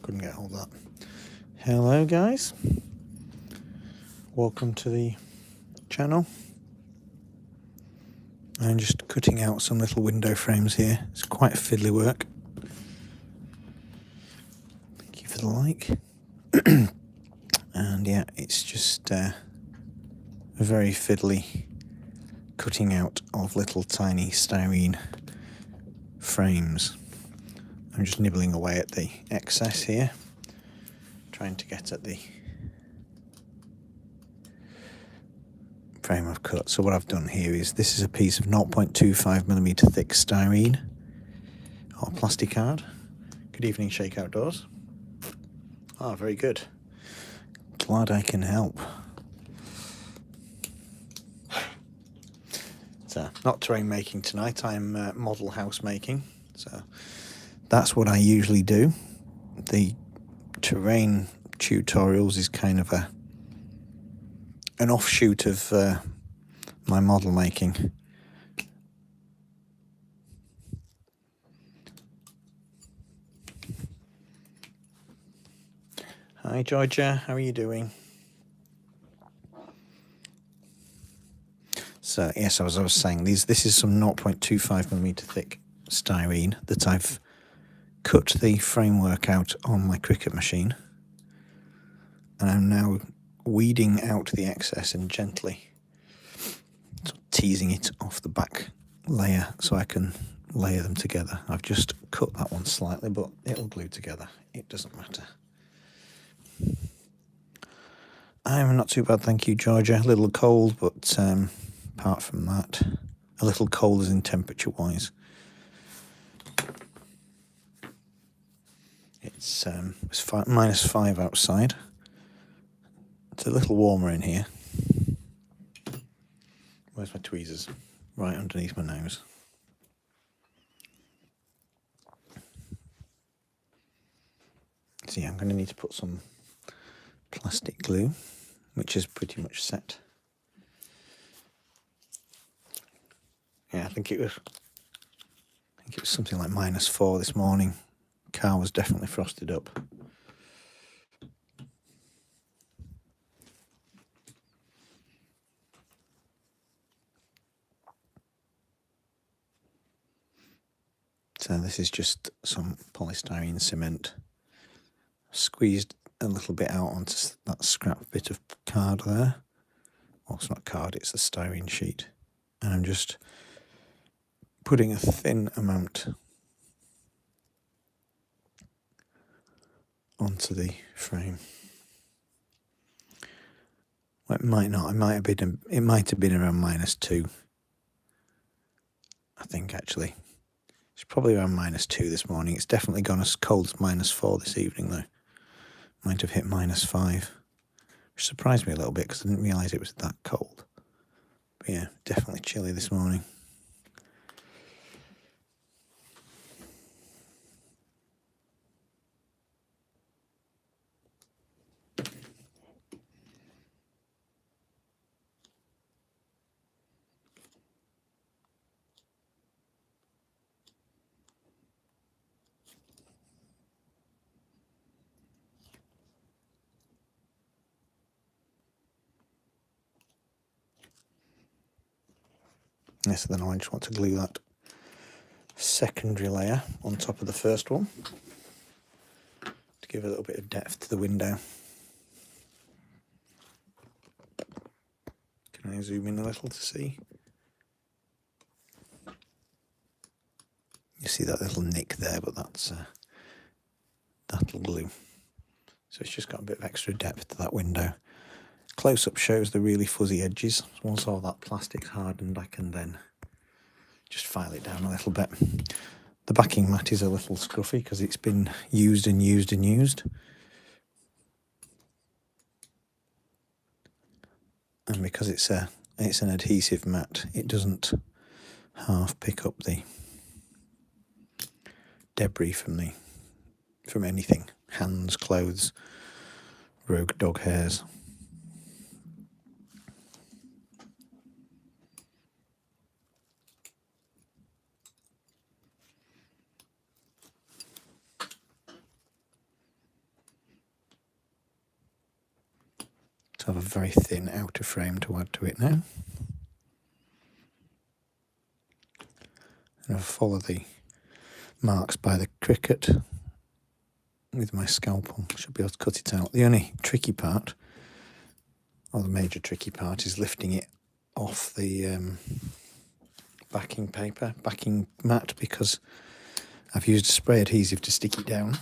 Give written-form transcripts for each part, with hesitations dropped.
couldn't get hold of that. Hello guys, welcome to the channel. I'm just cutting out some little window frames here. It's quite fiddly work. Thank you for the like. And yeah, it's just a very fiddly cutting out of little tiny styrene frames. I'm just nibbling away at the excess here, trying to get at the frame I've cut. So what I've done here is, this is a piece of 0.25mm thick styrene or plastic card. Good evening, Shake Outdoors. Ah, very good. Glad I can help. So, not terrain making tonight, I'm model house making. So that's what I usually do. The terrain tutorials is kind of an offshoot of my model making. Hi Georgia, how are you doing? So yes, as I was saying, this is some 0.25mm thick styrene that I've cut the framework out on my Cricut machine, and I'm now weeding out the excess and gently teasing it off the back layer so I can layer them together. I've just cut that one slightly, but it'll glue together. It doesn't matter. I'm not too bad, thank you, Georgia. A little cold, but apart from that, a little cold as in temperature-wise. It's -5 outside. It's a little warmer in here. Where's my tweezers? Right underneath my nose. So yeah, I'm going to need to put some plastic glue, which is pretty much set. Yeah, I think it was something like -4 this morning. Car was definitely frosted up. So this is just some polystyrene cement. Squeezed a little bit out onto that scrap bit of card there. Well, it's not card, it's the styrene sheet. And I'm just putting a thin amount onto the frame. Well, it might not. It might have been around -2. I think actually. It's probably around -2 this morning. It's definitely gone as cold as -4 this evening though. Might have hit -5. Which surprised me a little bit because I didn't realise it was that cold. But yeah, definitely chilly this morning. Yes, then I just want to glue that secondary layer on top of the first one to give a little bit of depth to the window. Can I zoom in a little to see? You see that little nick there, but that'll glue. So it's just got a bit of extra depth to that window. Close-up shows the really fuzzy edges. Once all that plastic's hardened, I can then just file it down a little bit. The backing mat is a little scruffy because it's been used and used and used. And because it's an adhesive mat, it doesn't half pick up the debris from anything. Hands, clothes, rogue dog hairs. have a very thin outer frame to add to it now. And I'll follow the marks by the Cricut with my scalpel. Should be able to cut it out. The only tricky part, or the major tricky part, is lifting it off the backing mat, because I've used spray adhesive to stick it down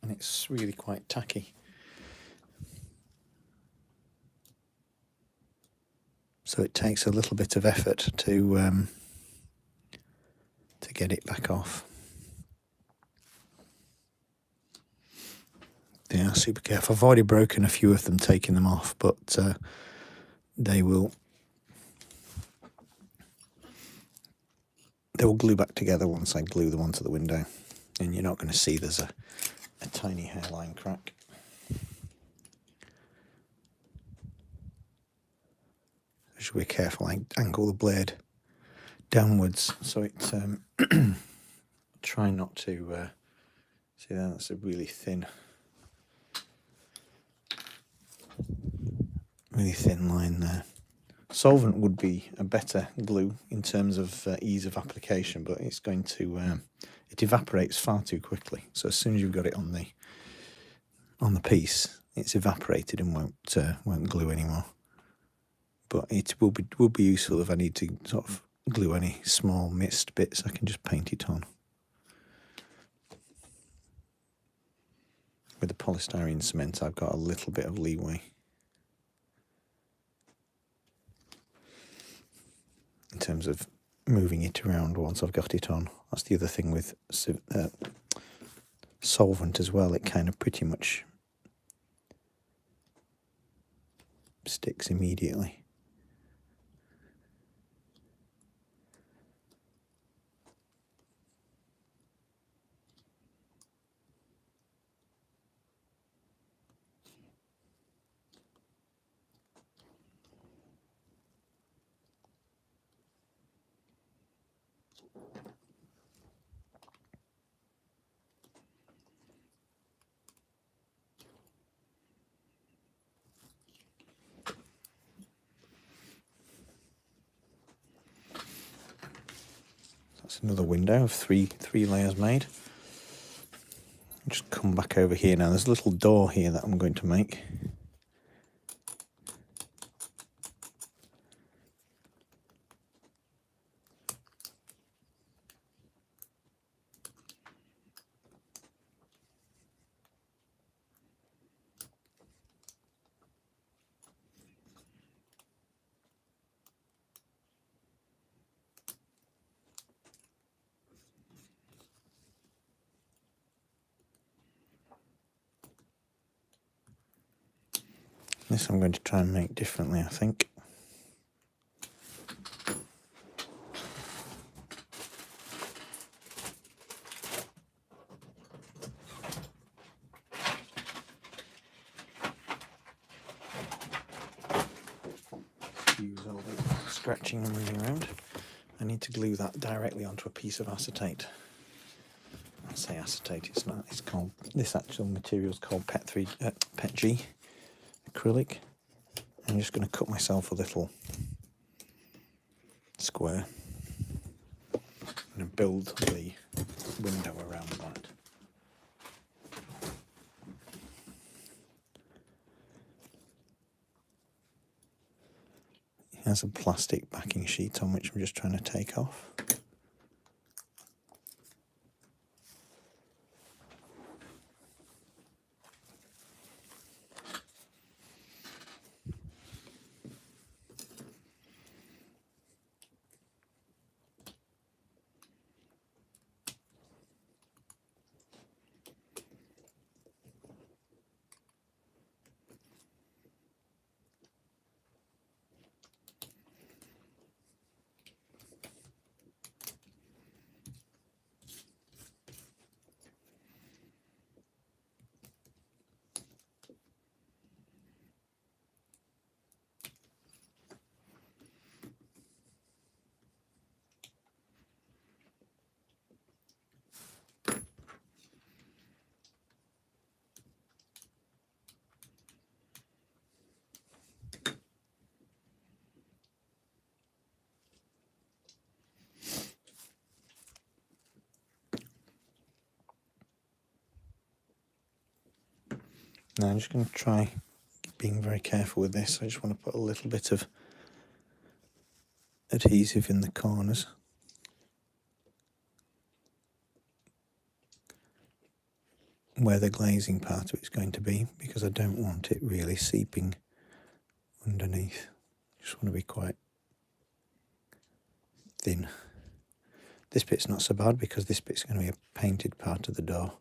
and it's really quite tacky. So it takes a little bit of effort to get it back off. They are super careful. I've already broken a few of them taking them off, but they will glue back together once I glue them onto the window, and you're not going to see there's a tiny hairline crack. I should be careful. I angle the blade downwards so it try not to see there. That's a really thin line there. Solvent would be a better glue in terms of ease of application, but it's going to it evaporates far too quickly. So as soon as you've got it on the piece, it's evaporated and won't glue anymore. But it will be useful if I need to sort of glue any small missed bits. I can just paint it on. With the polystyrene cement, I've got a little bit of leeway in terms of moving it around once I've got it on. That's the other thing with solvent as well. It kind of pretty much sticks immediately. That's another window of three layers made. Just come back over here now. There's a little door here that I'm going to make. This I'm going to try and make differently, I think. Use all the scratching and moving around. I need to glue that directly onto a piece of acetate. I say acetate, it's not. It's called, this actual material is called PET G acrylic. I'm just going to cut myself a little square and build the window around that. It has a plastic backing sheet on which I'm just trying to take off. Now I'm just going to try being very careful with this. I just want to put a little bit of adhesive in the corners. Where the glazing part of it's going to be, because I don't want it really seeping underneath. Just want to be quite thin. This bit's not so bad because this bit's going to be a painted part of the door,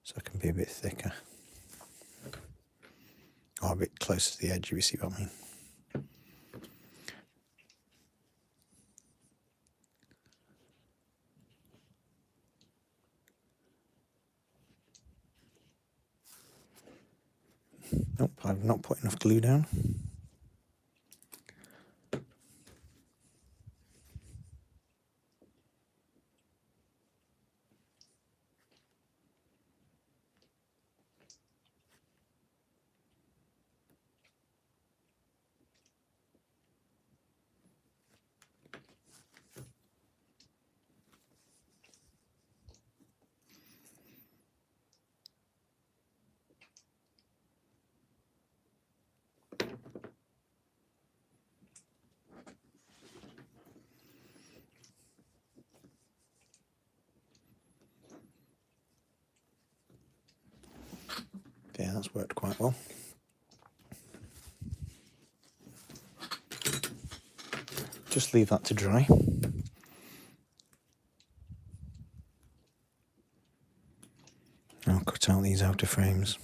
so it can be a bit thicker. Or a bit closer to the edge, if you see what I mean. Nope, I've not put enough glue down. Yeah, that's worked quite well. Just leave that to dry. I'll cut out these outer frames.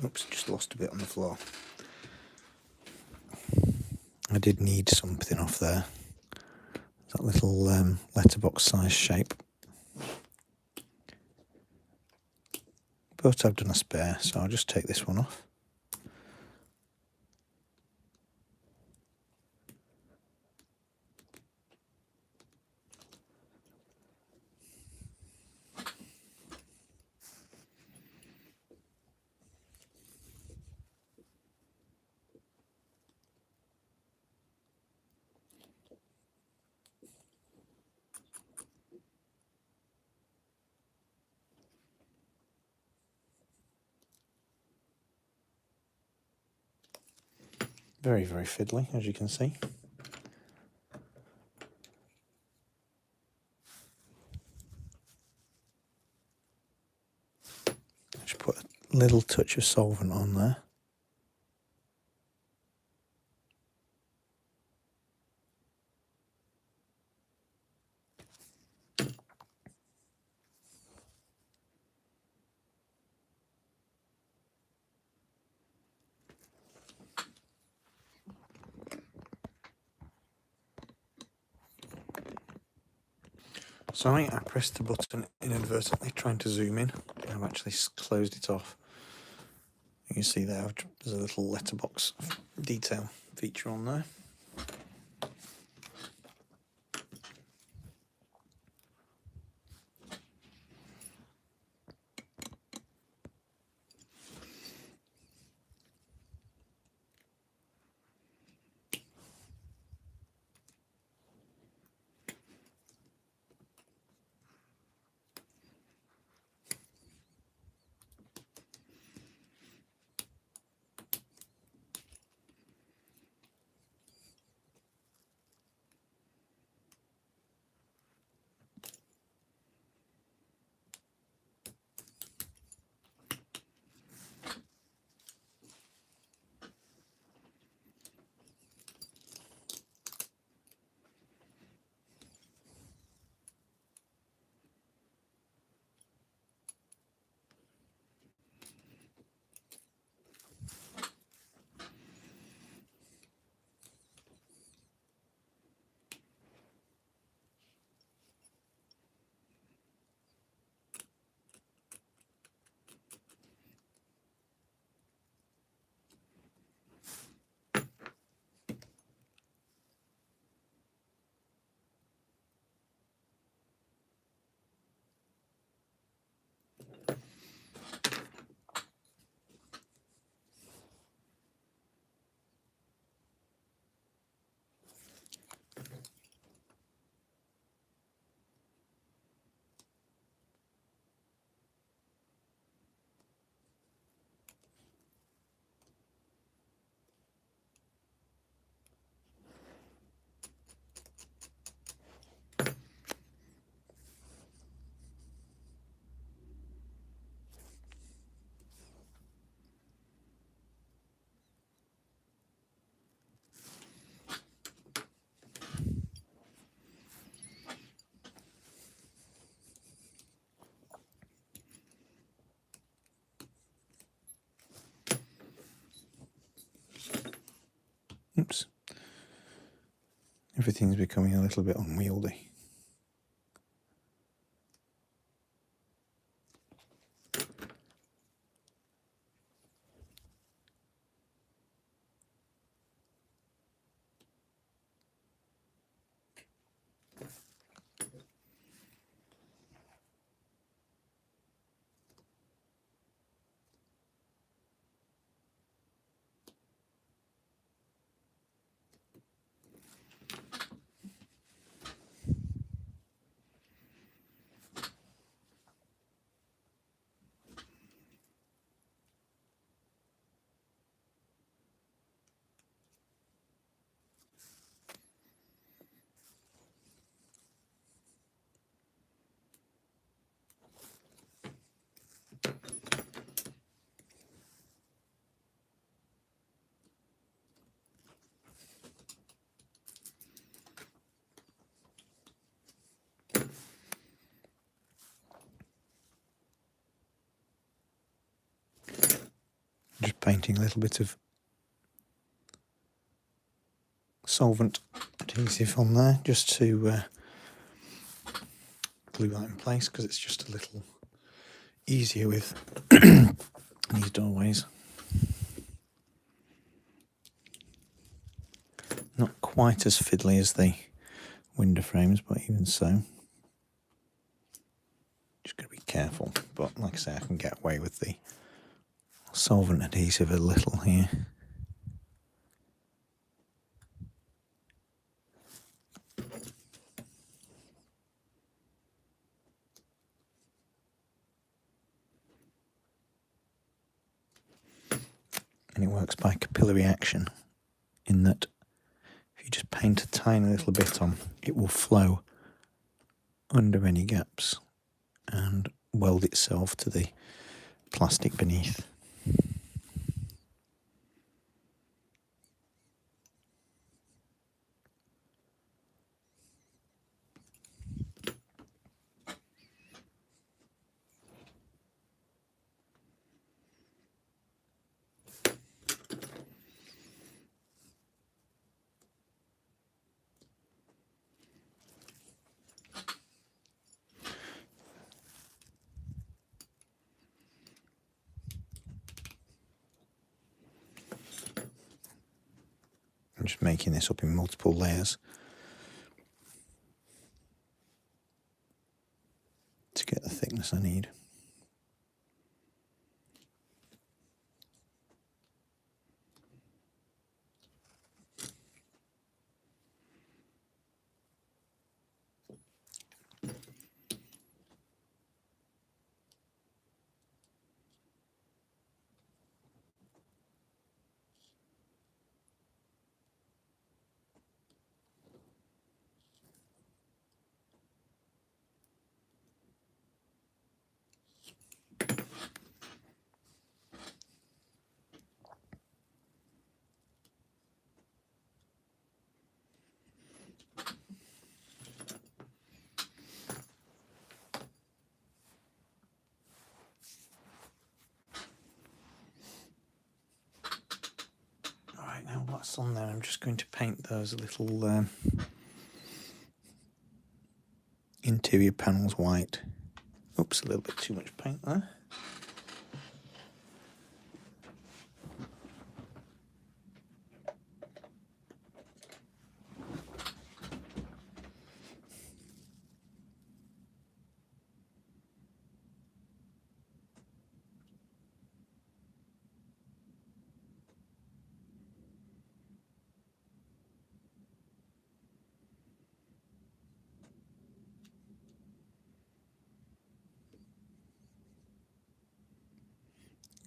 Oops, just lost a bit on the floor. I did need something off there. That little letterbox size shape. But I've done a spare, so I'll just take this one off. Very, very fiddly, as you can see. Just put a little touch of solvent on there. Sorry, I pressed the button inadvertently trying to zoom in. I've actually closed it off. You can see there, there's a little letterbox detail feature on there. Oops. Everything's becoming a little bit unwieldy. Just painting a little bit of solvent adhesive on there just to glue that in place, because it's just a little easier with these doorways. Not quite as fiddly as the window frames, but even so. Just got to be careful, but like I say, I can get away with the solvent adhesive a little here. And it works by capillary action, in that if you just paint a tiny little bit on, it will flow under any gaps and weld itself to the plastic beneath. I'm just making this up in multiple layers to get the thickness I need. Alright, now what's on there? I'm just going to paint those little interior panels white. Oops, a little bit too much paint there.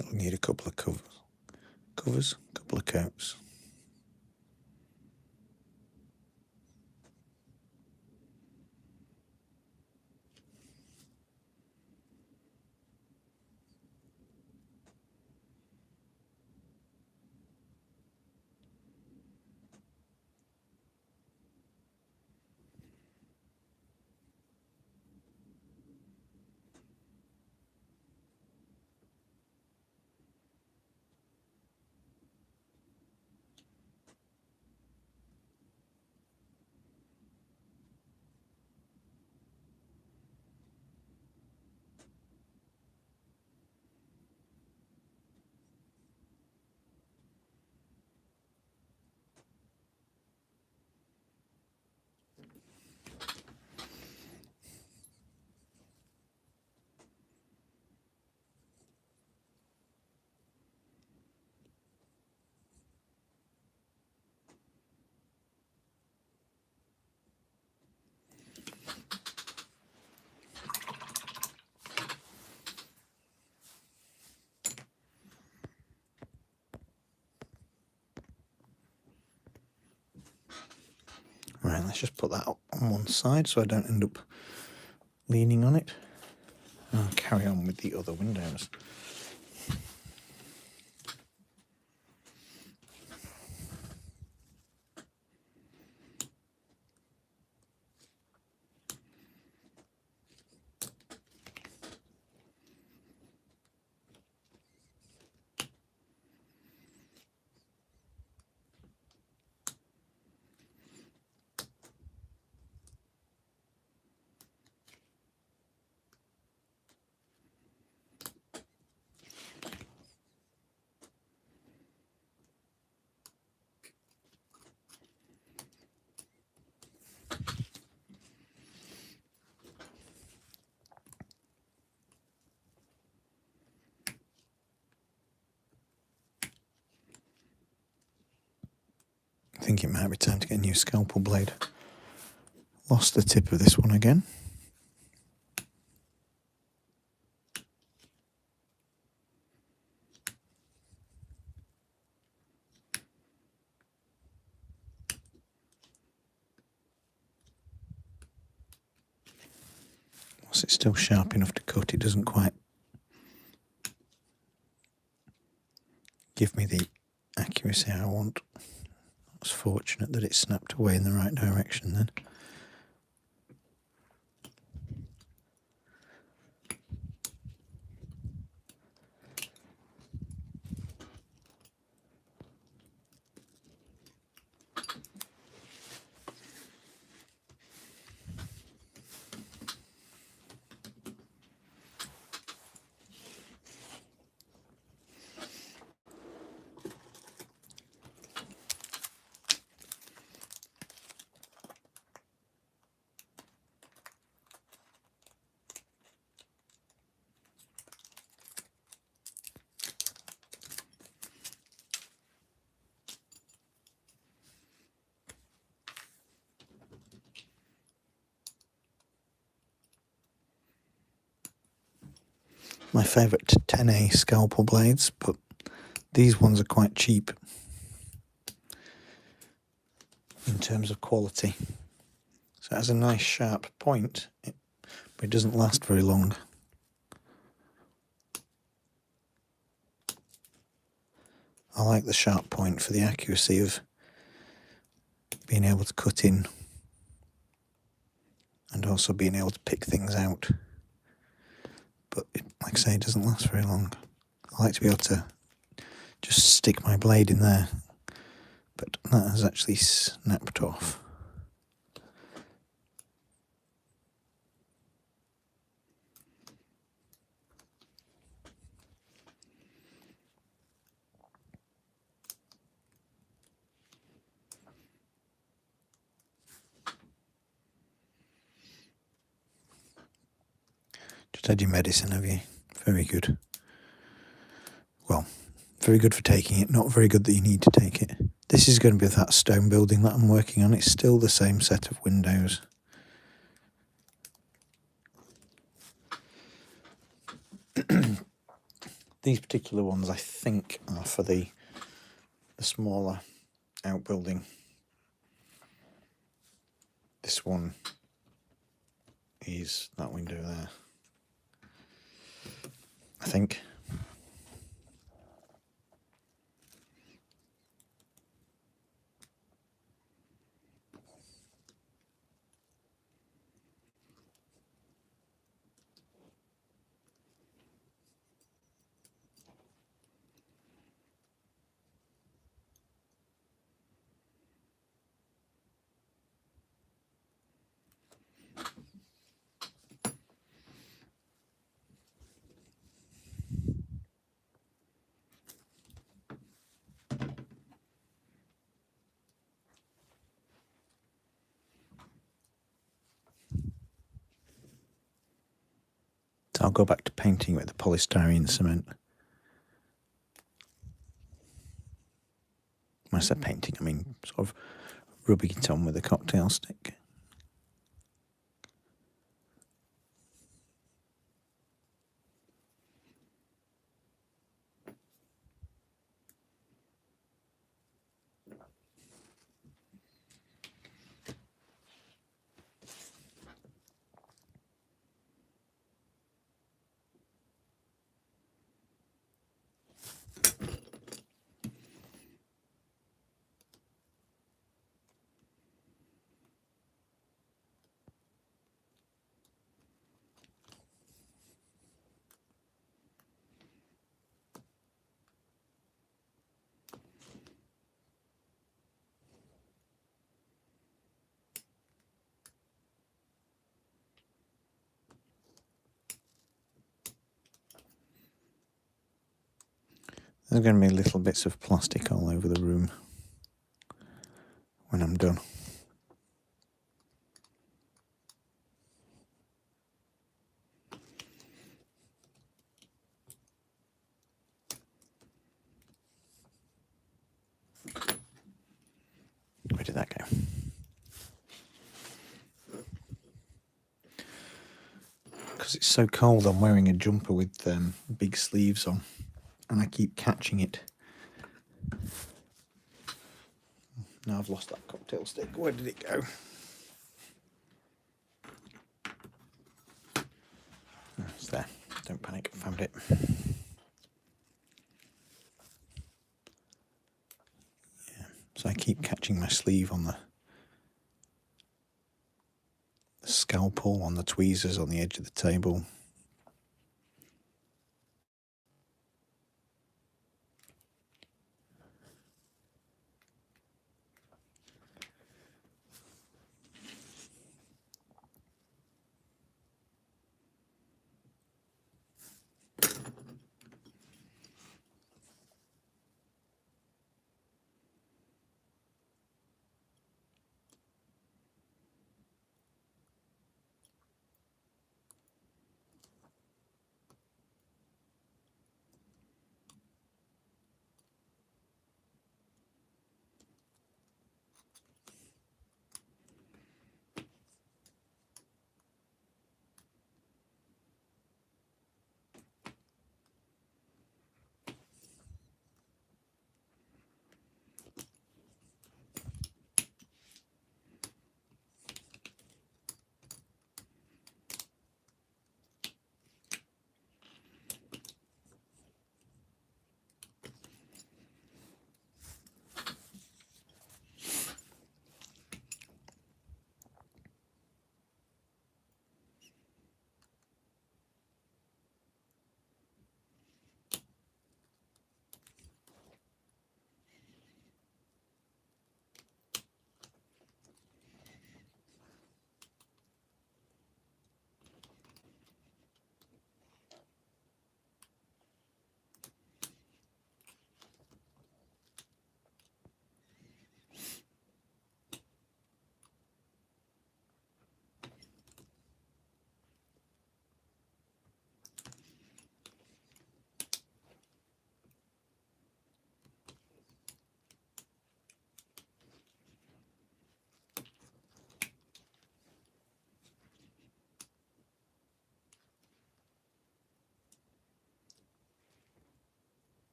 I'll need a couple of covers, a couple of coats. Right, let's just put that up on one side so I don't end up leaning on it. I'll carry on with the other windows. I think it might be time to get a new scalpel blade. Lost the tip of this one again. Whilst it's still sharp enough to cut, it doesn't quite give me the accuracy I want. It's fortunate that it snapped away in the right direction then. My favourite 10A scalpel blades, but these ones are quite cheap in terms of quality. So it has a nice sharp point, but it doesn't last very long. I like the sharp point for the accuracy of being able to cut in and also being able to pick things out. But like I say, it doesn't last very long. I like to be able to just stick my blade in there, but that has actually snapped off. Just had your medicine, have you? Very good. Well, very good for taking it, not very good that you need to take it. This is going to be that stone building that I'm working on. It's still the same set of windows. These particular ones, I think, are for the smaller outbuilding. This one is that window there, I think. So I'll go back to painting with the polystyrene cement. When I say painting, I mean sort of rubbing it on with a cocktail stick. There's going to be little bits of plastic all over the room when I'm done. Where did that go? Because it's so cold, I'm wearing a jumper with big sleeves on, and I keep catching it. Now I've lost that cocktail stick. Where did it go? Oh, it's there. Don't panic. Found it. Yeah. So I keep catching my sleeve on the scalpel, on the tweezers on the edge of the table.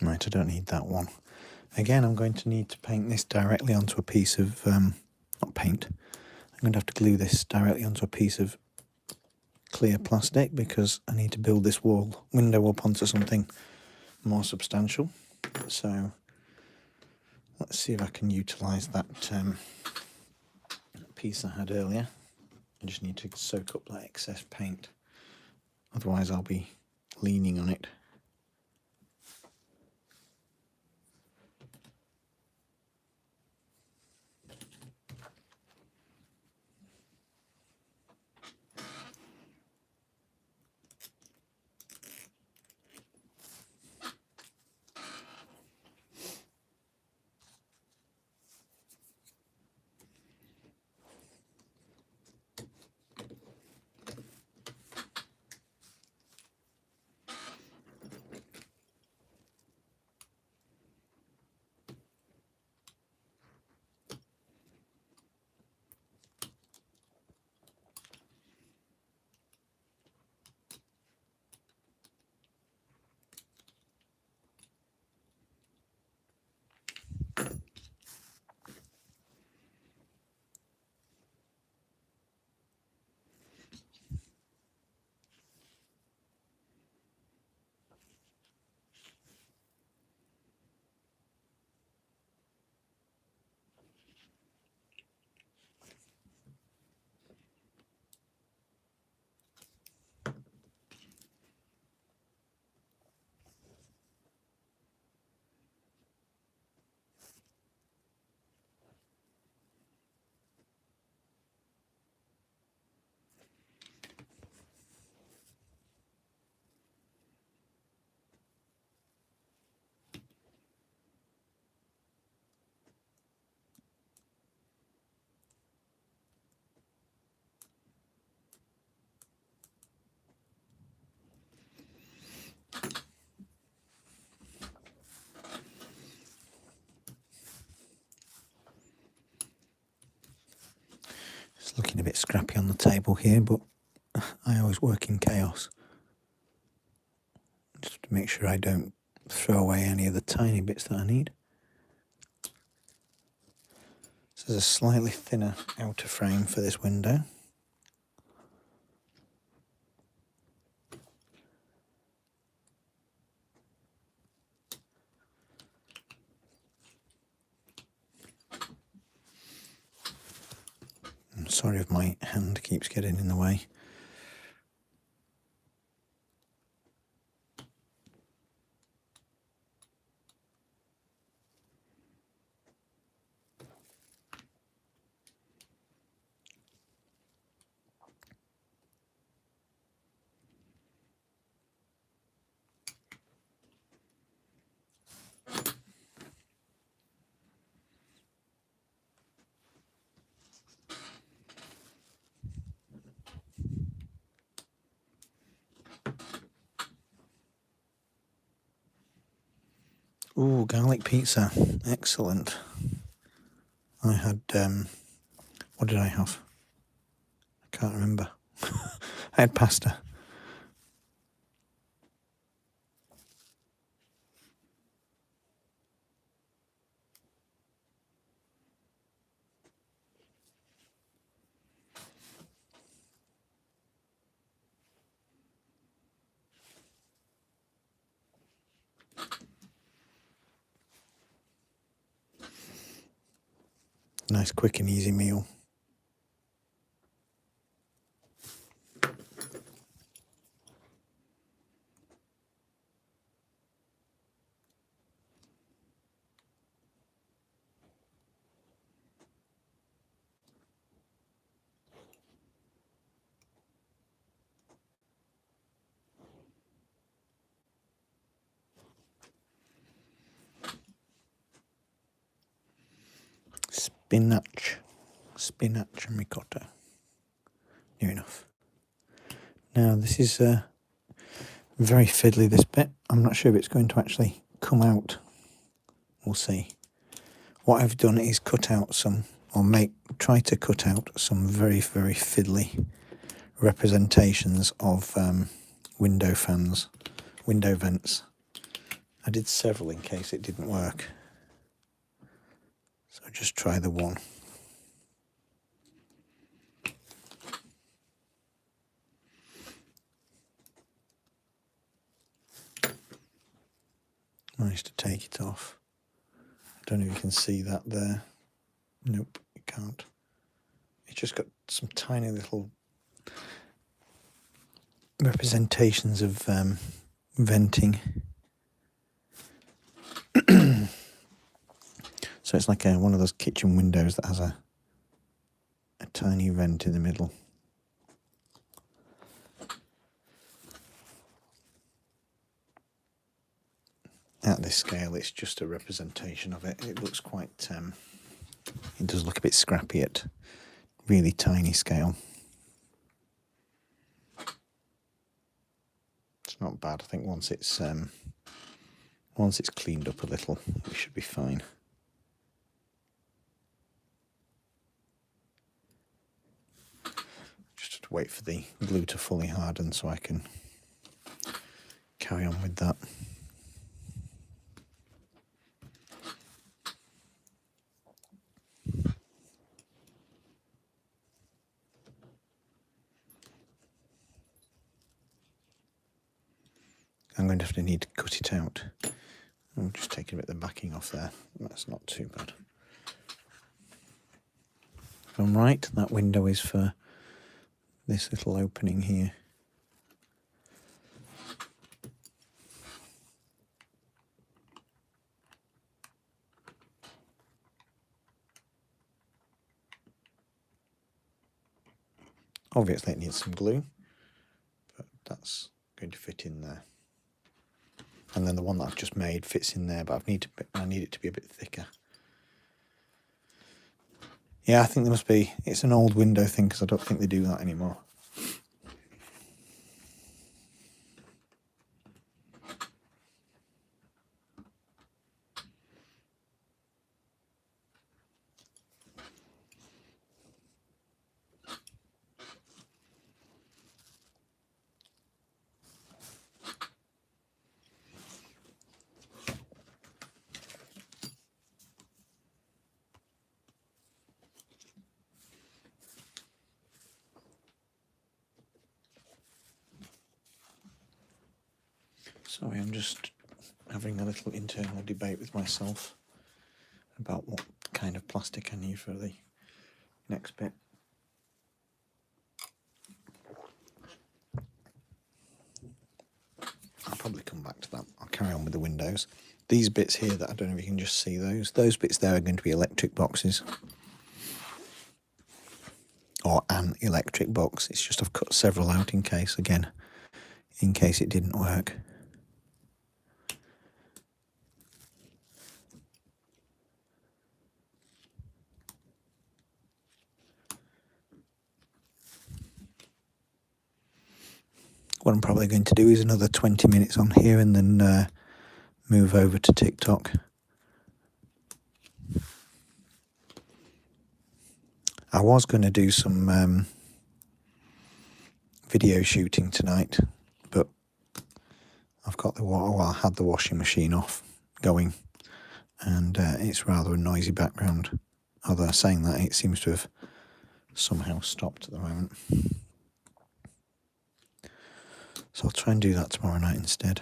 Right, I don't need that one. Again, I'm going to need to paint this directly onto a piece of, not paint, I'm going to have to glue this directly onto a piece of clear plastic because I need to build this window up onto something more substantial. So let's see if I can utilise that piece I had earlier. I just need to soak up that excess paint, otherwise I'll be leaning on it. looking a bit scrappy on the table here, but I always work in chaos. Just to make sure I don't throw away any of the tiny bits that I need. So there's a slightly thinner outer frame for this window. I'm sorry if my hand keeps getting in the way. Ooh, garlic pizza. Excellent. I had, what did I have? I can't remember. I had pasta. Nice, quick and easy meal. Spinach and ricotta. Near enough. Now this is very fiddly, this bit. I'm not sure if it's going to actually come out. We'll see. What I've done is cut out some, or try to cut out some very, very fiddly representations of window fans, window vents. I did several in case it didn't work. So just try the one. Managed to take it off. I don't know if you can see that there. Nope, you can't. It's just got some tiny little representations of venting. So it's like one of those kitchen windows that has a tiny vent in the middle. At this scale, it's just a representation of it. It looks quite, it does look a bit scrappy at really tiny scale. It's not bad. I think once it's cleaned up a little, we should be fine. Just have to wait for the glue to fully harden so I can carry on with that. I'm going to have to need to cut it out. I'm just taking a bit of the backing off there. That's not too bad. If I'm right, that window is for this little opening here. Obviously it needs some glue, but that's going to fit in there. And then the one that I've just made fits in there, but I need it to be a bit thicker. Yeah, I think there must be, it's an old window thing because I don't think they do that anymore. Sorry, I'm just having a little internal debate with myself about what kind of plastic I need for the next bit. I'll probably come back to that. I'll carry on with the windows. These bits here that I don't know if you can just see those bits there are going to be electric boxes. Or an electric box. It's just I've cut several out in case it didn't work. What I'm probably going to do is another 20 minutes on here and then move over to TikTok. I was going to do some video shooting tonight, but I've got I had the washing machine off going, and it's rather a noisy background. Although saying that, it seems to have somehow stopped at the moment. So I'll try and do that tomorrow night instead.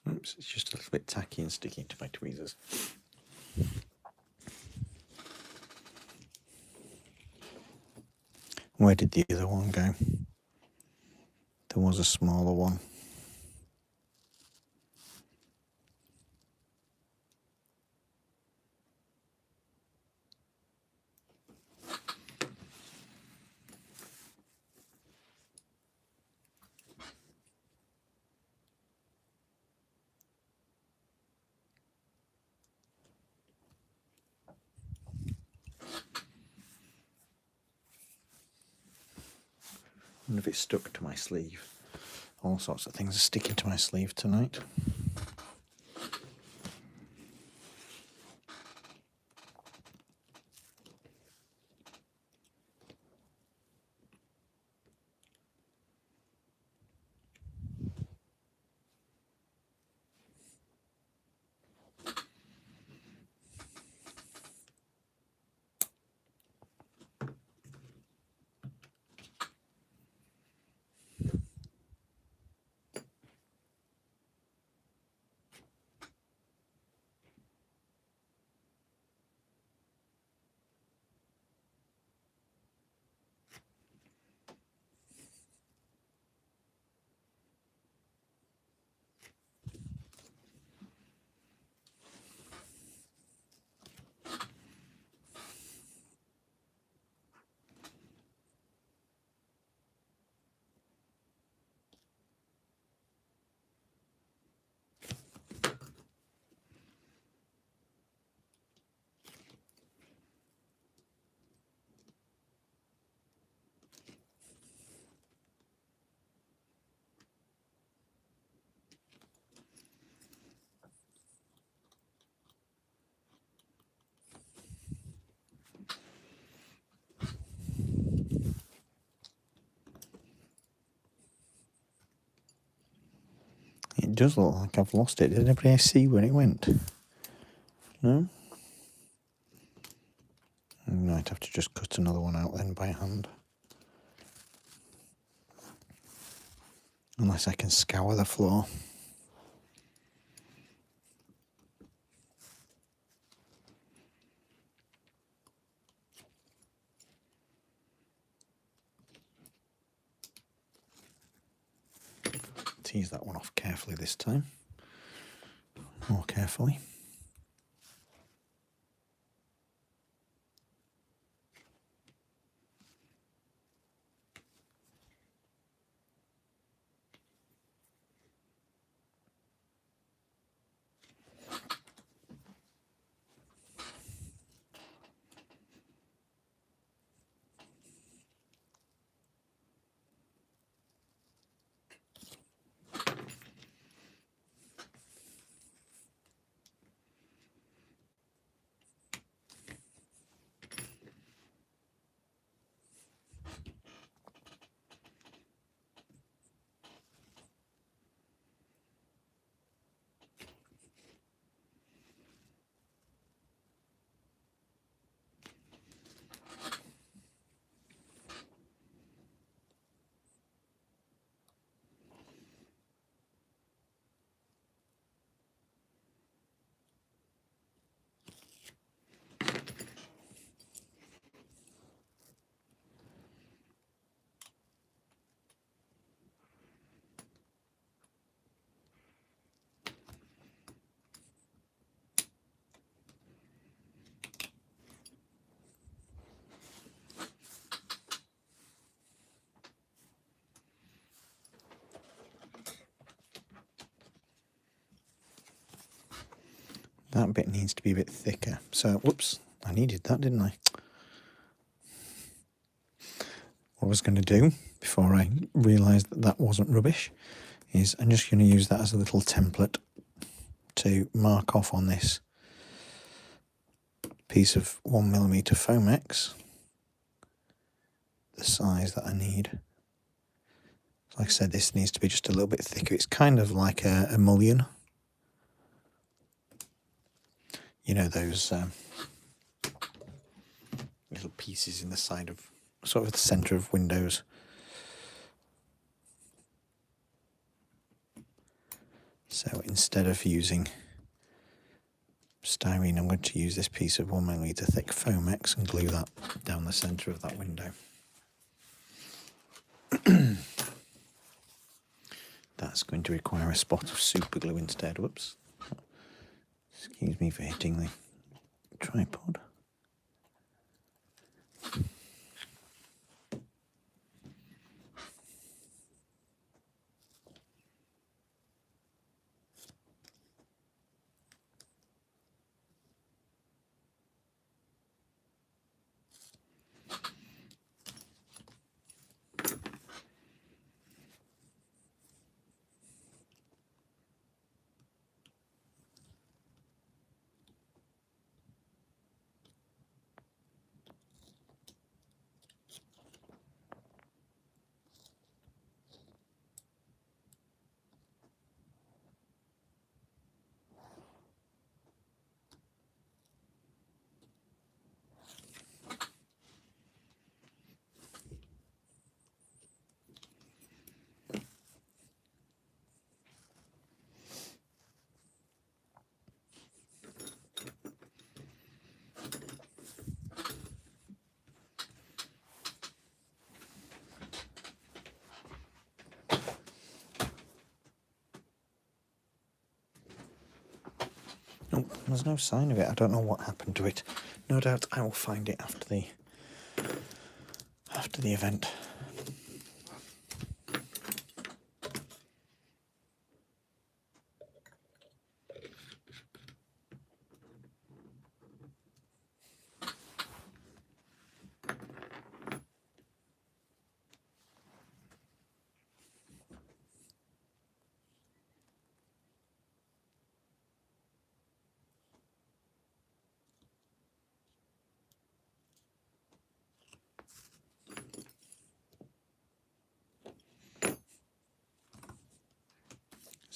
Oops, it's just a little bit tacky and sticking to my tweezers. Where did the other one go? There was a smaller one. I wonder if it's stuck to my sleeve. All sorts of things are sticking to my sleeve tonight. does look like I've lost it. Did anybody see where it went? No? I might have to just cut another one out then by hand. Unless I can scour the floor. Tease that one off carefully this time. More carefully. That bit needs to be a bit thicker. So, whoops, I needed that, didn't I? What I was going to do, before I realised that that wasn't rubbish, is I'm just going to use that as a little template to mark off on this piece of 1mm Foamex the size that I need. Like I said, this needs to be just a little bit thicker. It's kind of like a mullion. You know, those little pieces in the side of, sort of the centre of windows. So instead of using styrene, I'm going to use this piece of 1mm thick Foamex and glue that down the centre of that window. That's going to require a spot of super glue instead. Whoops. Excuse me for hitting the tripod. Oh, there's no sign of it. I don't know what happened to it. No doubt I will find it after the event.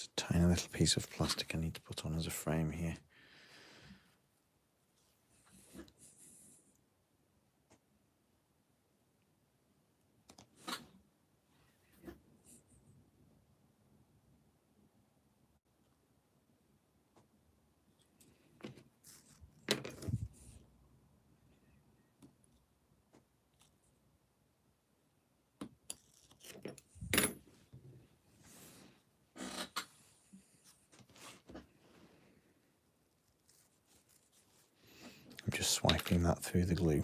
Just a tiny little piece of plastic I need to put on as a frame here. I'm just swiping that through the glue.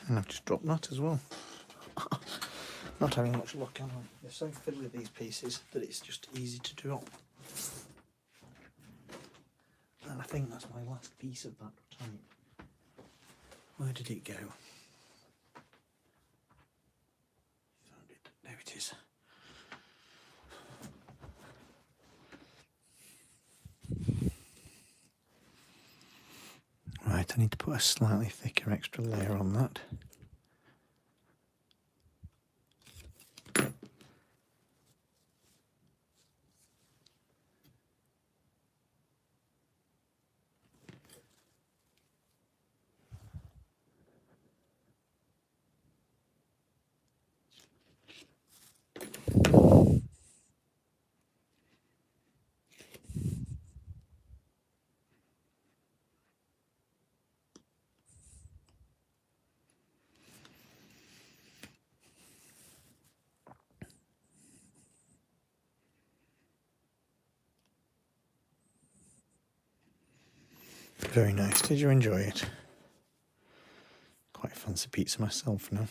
And I've just dropped that as well. Not having much luck, am I? They're so fiddly, these pieces, that it's just easy to drop. And I think that's my last piece of that type. Where did it go? Found it. There it is. Right, I need to put a slightly thicker extra layer on that. Very nice. Did you enjoy it? Quite fancy pizza myself now.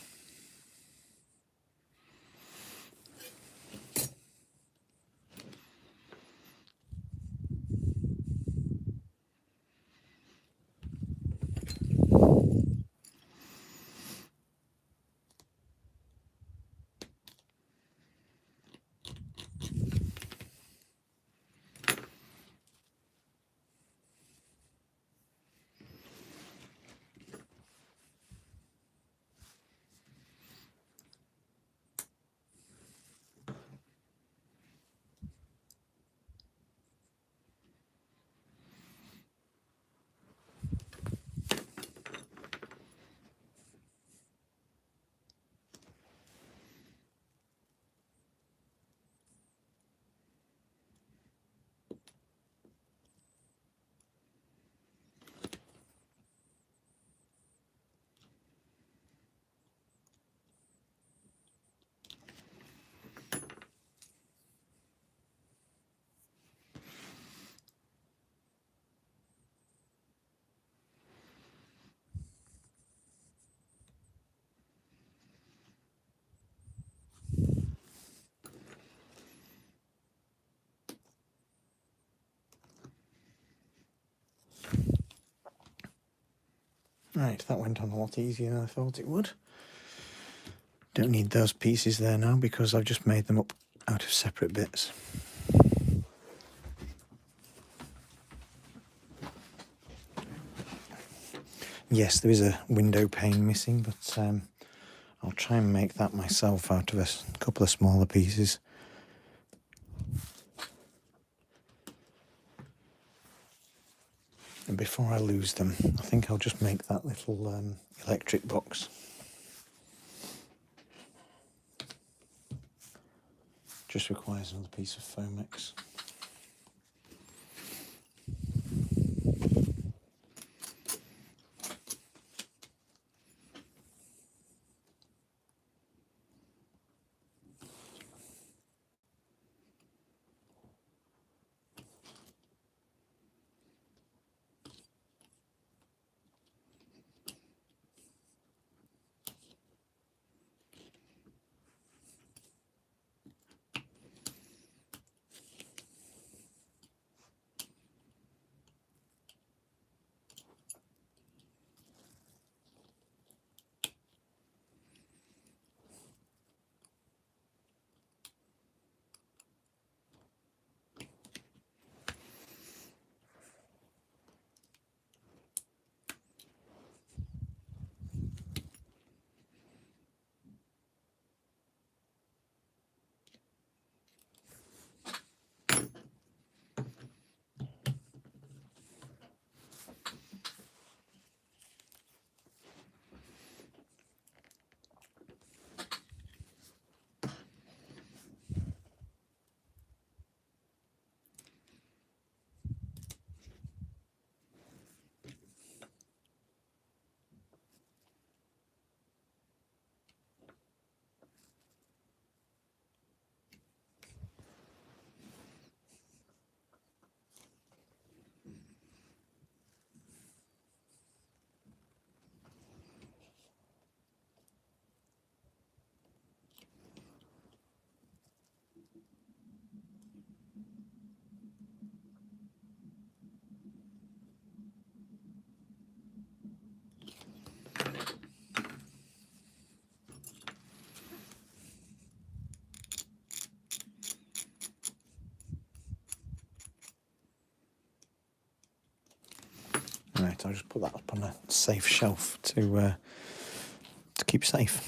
Right, that went on a lot easier than I thought it would. Don't need those pieces there now because I've just made them up out of separate bits. Yes, there is a window pane missing, but I'll try and make that myself out of a couple of smaller pieces. And before I lose them, I think I'll just make that little electric box. Just requires another piece of Foamex. Right, I'll just put that up on a safe shelf to keep safe.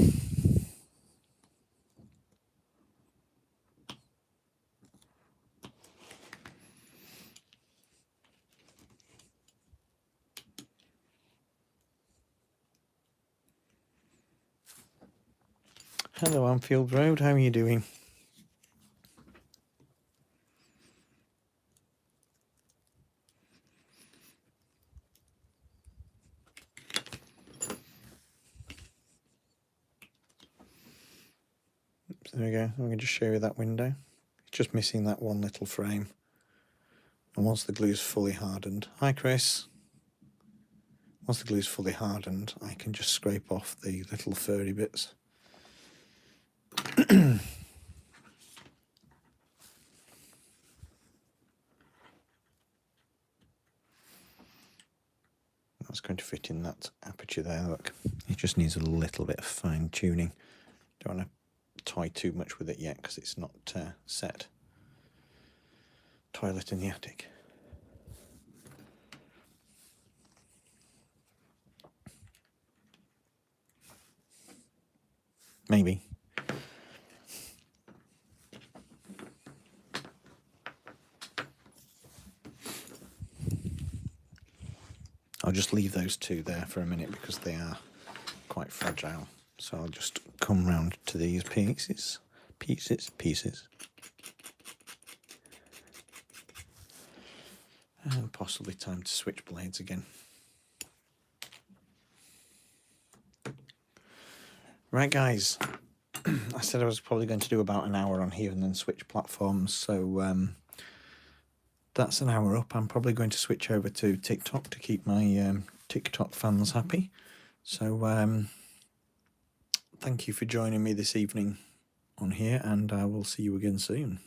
Hello, Anfield Road. How are you doing? There we go. I'm going to just show you that window. It's just missing that one little frame. And once the glue's fully hardened... Hi, Chris. Once the glue's fully hardened, I can just scrape off the little furry bits. That's going to fit in that aperture there, look. It just needs a little bit of fine tuning. Don't want to toy too much with it yet because it's not set. Toilet in the attic. Maybe. I'll just leave those two there for a minute because they are quite fragile. So I'll just come round to these pieces. And possibly time to switch blades again. Right, guys. I said I was probably going to do about an hour on here and then switch platforms. So that's an hour up. I'm probably going to switch over to TikTok to keep my TikTok fans happy. So thank you for joining me this evening on here, and I will see you again soon.